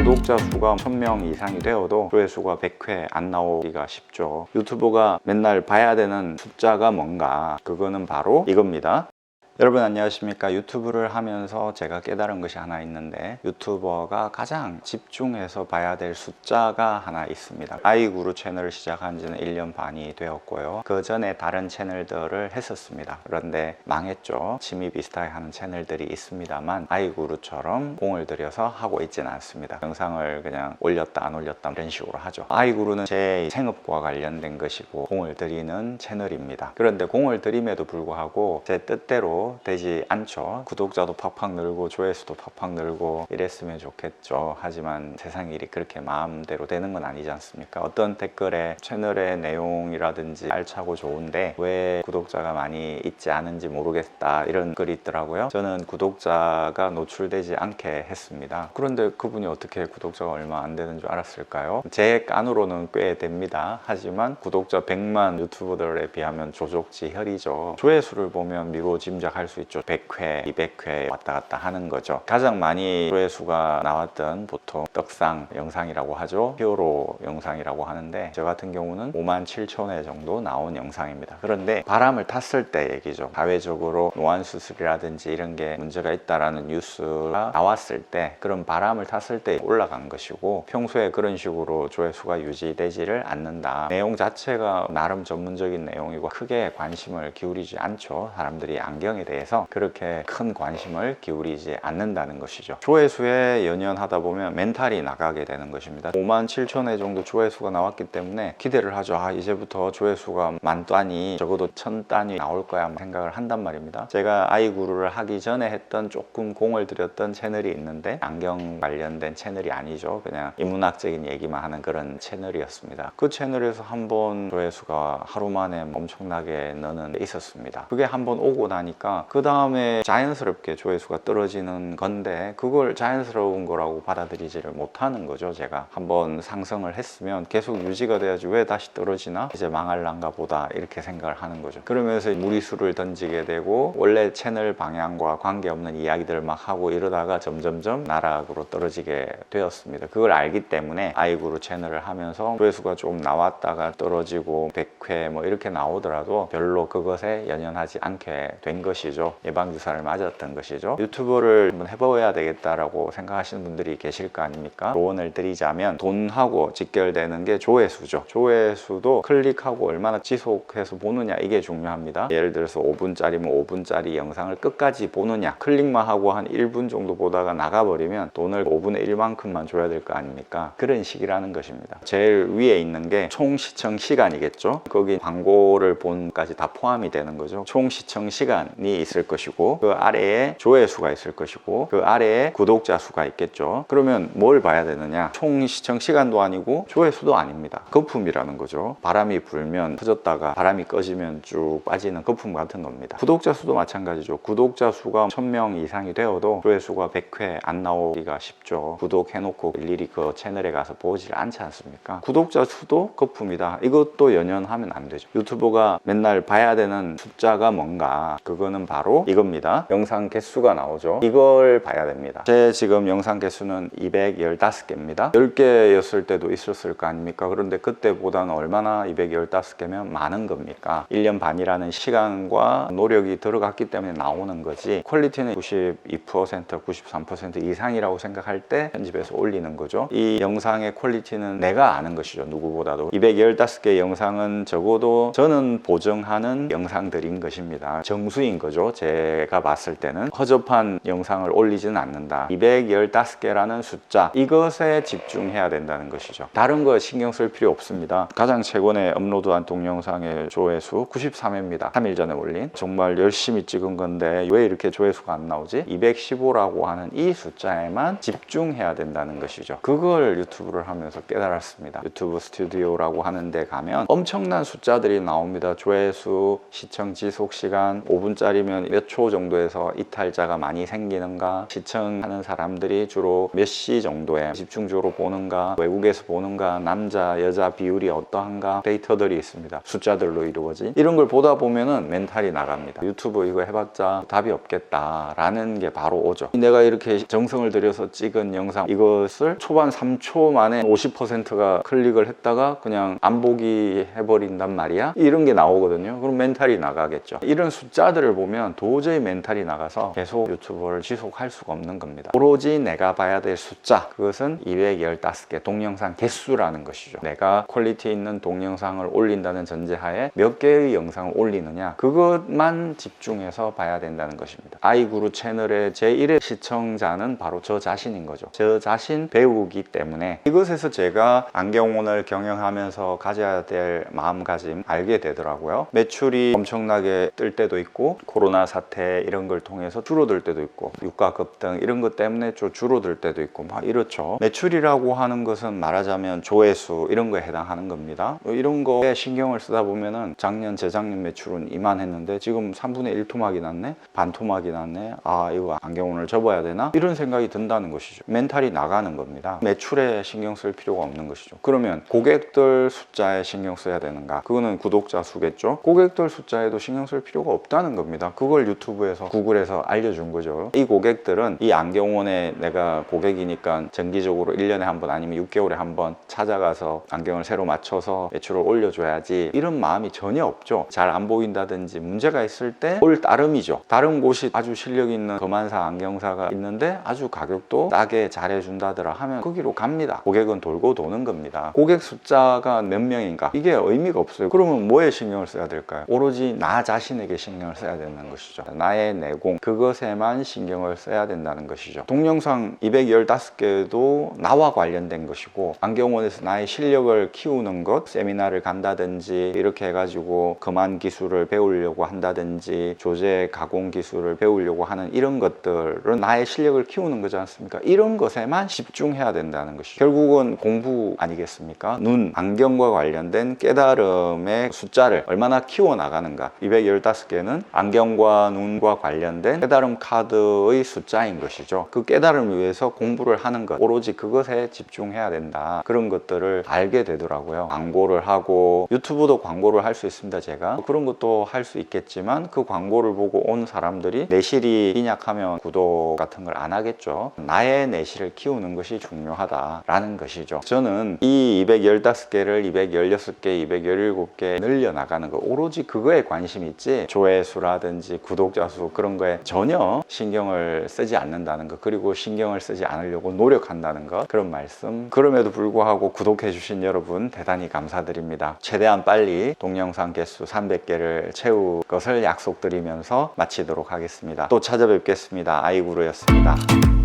구독자 수가 1000명 이상이 되어도 조회수가 100회 안 나오기가 쉽죠. 유튜브가 맨날 봐야 되는 숫자가 뭔가, 그거는 바로 이겁니다. 여러분 안녕하십니까. 유튜브를 하면서 제가 깨달은 것이 하나 있는데, 유튜버가 가장 집중해서 봐야 될 숫자가 하나 있습니다. 아이구루 채널을 시작한 지는 1년 반이 되었고요. 그 전에 다른 채널들을 했었습니다. 그런데 망했죠. 취미 비슷하게 하는 채널들이 있습니다만 아이구루처럼 공을 들여서 하고 있지는 않습니다. 영상을 그냥 올렸다 안 올렸다 이런 식으로 하죠. 아이구루는 제 생업과 관련된 것이고 공을 들이는 채널입니다. 그런데 공을 들임에도 불구하고 제 뜻대로 되지 않죠. 구독자도 팍팍 늘고 조회수도 팍팍 늘고 이랬으면 좋겠죠. 하지만 세상 일이 그렇게 마음대로 되는 건 아니지 않습니까? 어떤 댓글에 채널의 내용이라든지 알차고 좋은데 왜 구독자가 많이 있지 않은지 모르겠다 이런 글이 있더라고요. 저는 구독자가 노출되지 않게 했습니다. 그런데 그분이 어떻게 구독자가 얼마 안 되는 줄 알았을까요? 제 깐으로는 꽤 됩니다. 하지만 구독자 100만 유튜버들에 비하면 조족지혈이죠. 조회수를 보면 미루어 짐작할 수 있죠. 100회, 200회 왔다 갔다 하는 거죠. 가장 많이 조회수가 나왔던 보통 떡상 영상이라고 하죠. 히어로 영상이라고 하는데, 저 같은 경우는 57,000회 정도 나온 영상입니다. 그런데 바람을 탔을 때 얘기죠. 사회적으로 노안수술이라든지 이런 게 문제가 있다라는 뉴스가 나왔을 때, 그런 바람을 탔을 때 올라간 것이고, 평소에 그런 식으로 조회수가 유지되지를 않는다. 내용 자체가 나름 전문적인 내용이고 크게 관심을 기울이지 않죠. 사람들이 안경에 대해서 그렇게 큰 관심을 기울이지 않는다는 것이죠. 조회수에 연연하다 보면 멘탈이 나가게 되는 것입니다. 57,000회 정도 조회수가 나왔기 때문에 기대를 하죠. 이제부터 조회수가 10,000단위, 적어도 1000단위 나올 거야 생각을 한단 말입니다. 제가 아이구루를 하기 전에 했던 조금 공을 들였던 채널이 있는데, 안경 관련된 채널이 아니죠. 그냥 인문학적인 얘기만 하는 그런 채널이었습니다. 그 채널에서 한번 조회수가 하루 만에 엄청나게 너는 있었습니다. 그게 한번 오고 나니까 그 다음에 자연스럽게 조회수가 떨어지는 건데, 그걸 자연스러운 거라고 받아들이지를 못하는 거죠. 제가 한번 상승을 했으면 계속 유지가 돼야지 왜 다시 떨어지나, 이제 망할란가 보다 이렇게 생각을 하는 거죠. 그러면서 무리수를 던지게 되고 원래 채널 방향과 관계없는 이야기들을 막 하고 이러다가 점점점 나락으로 떨어지게 되었습니다. 그걸 알기 때문에 아이구루 채널을 하면서 조회수가 좀 나왔다가 떨어지고 100회 뭐 이렇게 나오더라도 별로 그것에 연연하지 않게 된 것이죠. 예방주사를 맞았던 것이죠. 유튜브를 한번 해봐야 되겠다라고 생각하시는 분들이 계실 거 아닙니까? 조언을 드리자면 돈하고 직결되는 게 조회수죠. 조회수도 클릭하고 얼마나 지속해서 보느냐, 이게 중요합니다. 예를 들어서 5분짜리면 5분짜리 영상을 끝까지 보느냐, 클릭만 하고 한 1분 정도 보다가 나가버리면 돈을 5분의 1만큼만 줘야 될 거 아닙니까? 그런 식이라는 것입니다. 제일 위에 있는 게 총 시청 시간이겠죠. 거기 광고를 본까지 다 포함이 되는 거죠. 총 시청 시간이 있을 것이고, 그 아래에 조회수가 있을 것이고, 그 아래에 구독자 수가 있겠죠. 그러면 뭘 봐야 되느냐? 총 시청 시간도 아니고 조회수도 아닙니다. 거품이라는 거죠. 바람이 불면 터졌다가 바람이 꺼지면 쭉 빠지는 거품 같은 겁니다. 구독자 수도 마찬가지죠. 구독자 수가 1000명 이상이 되어도 조회수가 100회 안 나오기가 쉽죠. 구독해놓고 일일이 그 채널에 가서 보질 않지 않습니까? 구독자 수도 거품이다. 이것도 연연하면 안 되죠. 유튜브가 맨날 봐야 되는 숫자가 뭔가, 그거는 바로 이겁니다. 영상 개수가 나오죠. 이걸 봐야 됩니다. 제 지금 영상 개수는 215개입니다. 10개였을 때도 있었을 거 아닙니까? 그런데 그때보다는 얼마나 215개면 많은 겁니까? 1년 반이라는 시간과 노력이 들어갔기 때문에 나오는 거지, 퀄리티는 92%, 93% 이상이라고 생각할 때 편집해서 올리는 거죠. 이 영상의 퀄리티는 내가 아는 것이죠. 누구보다도. 215개 영상은 적어도 저는 보정하는 영상들인 것입니다. 정수인 거죠. 제가 봤을 때는 허접한 영상을 올리지는 않는다. 215개라는 숫자, 이것에 집중해야 된다는 것이죠. 다른 거 신경 쓸 필요 없습니다. 가장 최근에 업로드한 동영상의 조회수 93회입니다. 3일 전에 올린. 정말 열심히 찍은 건데 왜 이렇게 조회수가 안 나오지? 215라고 하는 이 숫자에만 집중해야 된다는 것이죠. 그걸 유튜브를 하면서 깨달았습니다. 유튜브 스튜디오라고 하는 데 가면 엄청난 숫자들이 나옵니다. 조회수, 시청 지속 시간, 5분짜리 말씀드리면 몇 초 정도에서 이탈자가 많이 생기는가, 시청하는 사람들이 주로 몇 시 정도에 집중적으로 보는가, 외국에서 보는가, 남자 여자 비율이 어떠한가 데이터들이 있습니다. 숫자들로 이루어진 이런 걸 보다 보면은 멘탈이 나갑니다. 유튜브 이거 해봤자 답이 없겠다라는 게 바로 오죠. 내가 이렇게 정성을 들여서 찍은 영상, 이것을 초반 3초 만에 50%가 클릭을 했다가 그냥 안 보기 해버린단 말이야, 이런 게 나오거든요. 그럼 멘탈이 나가겠죠. 이런 숫자들을 보면 도저히 멘탈이 나가서 계속 유튜브를 지속할 수가 없는 겁니다. 오로지 내가 봐야 될 숫자, 그것은 215개 동영상 개수라는 것이죠. 내가 퀄리티 있는 동영상을 올린다는 전제하에 몇 개의 영상을 올리느냐, 그것만 집중해서 봐야 된다는 것입니다. 아이구루 채널의 제1의 시청자는 바로 저 자신인 거죠. 저 자신 배우기 때문에 이것에서 제가 안경원을 경영하면서 가져야 될 마음가짐 알게 되더라고요. 매출이 엄청나게 뜰 때도 있고, 코로나 사태 이런 걸 통해서 줄어들 때도 있고, 유가 급등 이런 것 때문에 좀 줄어들 때도 있고, 막 이렇죠. 매출이라고 하는 것은 말하자면 조회수 이런 거에 해당하는 겁니다. 이런 거에 신경을 쓰다 보면은 작년 재작년 매출은 이만했는데 지금 3분의 1 토막이 났네, 반 토막이 났네, 아 이거 안경원을 접어야 되나, 이런 생각이 든다는 것이죠. 멘탈이 나가는 겁니다. 매출에 신경 쓸 필요가 없는 것이죠. 그러면 고객들 숫자에 신경 써야 되는가, 그거는 구독자 수겠죠. 고객들 숫자에도 신경 쓸 필요가 없다는 겁니다. 그걸 유튜브에서 구글에서 알려준 거죠. 이 고객들은 이 안경원에 내가 고객이니까 정기적으로 1년에 한 번 아니면 6개월에 한 번 찾아가서 안경을 새로 맞춰서 매출을 올려줘야지, 이런 마음이 전혀 없죠. 잘 안 보인다든지 문제가 있을 때 올 따름이죠. 다른 곳이 아주 실력 있는 거만사 안경사가 있는데 아주 가격도 싸게 잘해준다더라 하면 거기로 갑니다. 고객은 돌고 도는 겁니다. 고객 숫자가 몇 명인가, 이게 의미가 없어요. 그러면 뭐에 신경을 써야 될까요? 오로지 나 자신에게 신경을 써야 된다는 것이죠. 나의 내공, 그것에만 신경을 써야 된다는 것이죠. 동영상 215개도 나와 관련된 것이고, 안경원에서 나의 실력을 키우는 것, 세미나를 간다든지 이렇게 해가지고 그만 기술을 배우려고 한다든지 조제 가공 기술을 배우려고 하는 이런 것들은 나의 실력을 키우는 거지 않습니까? 이런 것에만 집중해야 된다는 것이죠. 결국은 공부 아니겠습니까? 눈, 안경과 관련된 깨달음의 숫자를 얼마나 키워나가는가. 215개는 안경과 눈과 관련된 깨달음 카드의 숫자인 것이죠. 그 깨달음을 위해서 공부를 하는 것, 오로지 그것에 집중해야 된다. 그런 것들을 알게 되더라고요. 광고를 하고, 유튜브도 광고를 할 수 있습니다. 제가 그런 것도 할 수 있겠지만, 그 광고를 보고 온 사람들이 내실이 빈약하면 구독 같은 걸 안 하겠죠. 나의 내실을 키우는 것이 중요하다라는 것이죠. 저는 이 215개를 216개, 217개 늘려나가는 거, 오로지 그거에 관심이 있지 조회수라든지 구독자 수 그런 거에 전혀 신경을 쓰지 않는다는 것, 그리고 신경을 쓰지 않으려고 노력한다는 것, 그런 말씀. 그럼에도 불구하고 구독해 주신 여러분 대단히 감사드립니다. 최대한 빨리 동영상 개수 300개를 채울 것을 약속드리면서 마치도록 하겠습니다. 또 찾아뵙겠습니다. 아이구루였습니다.